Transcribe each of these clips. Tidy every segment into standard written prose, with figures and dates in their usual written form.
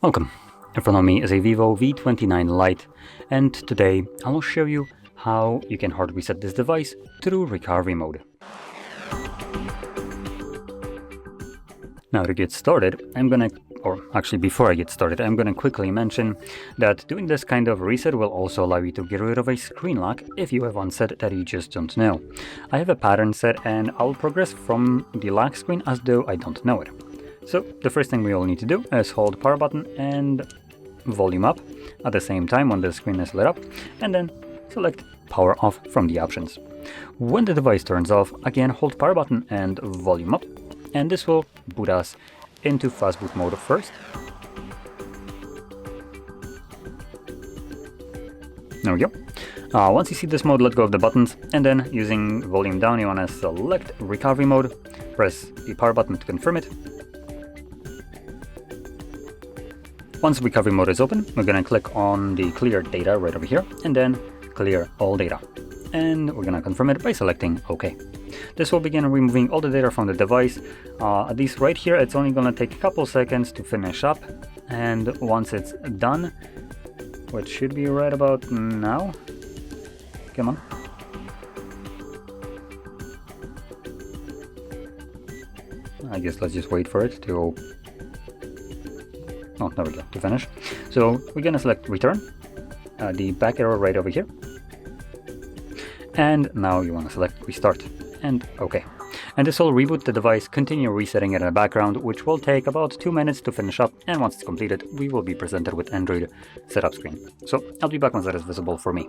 Welcome. In front of me is a VIVO V29 Lite, and today I will show you how you can hard reset this device through recovery mode. Now to get started, before I get started, I'm gonna quickly mention that doing this kind of reset will also allow you to get rid of a screen lock if you have one set that you just don't know. I have a pattern set and I'll progress from the lock screen as though I don't know it. So the first thing we all need to do is hold power button and volume up at the same time when the screen is lit up, and then select power off from the options. When the device turns off, again hold power button and volume up, and this will boot us into fast boot mode first. There we go. Once you see this mode, let go of the buttons, and then using volume down you want to select recovery mode, press the power button to confirm it. Once recovery mode is open, we're going to click on the clear data right over here, and then clear all data. And we're going to confirm it by selecting OK. This will begin removing all the data from the device. At least right here, it's only going to take a couple seconds to finish up. And once it's done, which should be right about now. Come on. I guess let's just wait for it to... Oh, there we go, to finish. So we're going to select return, the back arrow right over here. And now you want to select restart and OK. And this will reboot the device, continue resetting it in the background, which will take about 2 minutes to finish up. And once it's completed, we will be presented with Android setup screen. So I'll be back once that is visible for me.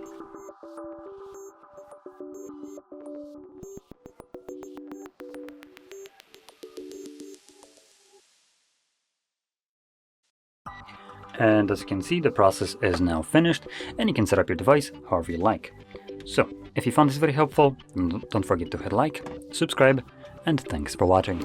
And as you can see, the process is now finished, and you can set up your device however you like. So, if you found this very helpful, don't forget to hit like, subscribe, and thanks for watching.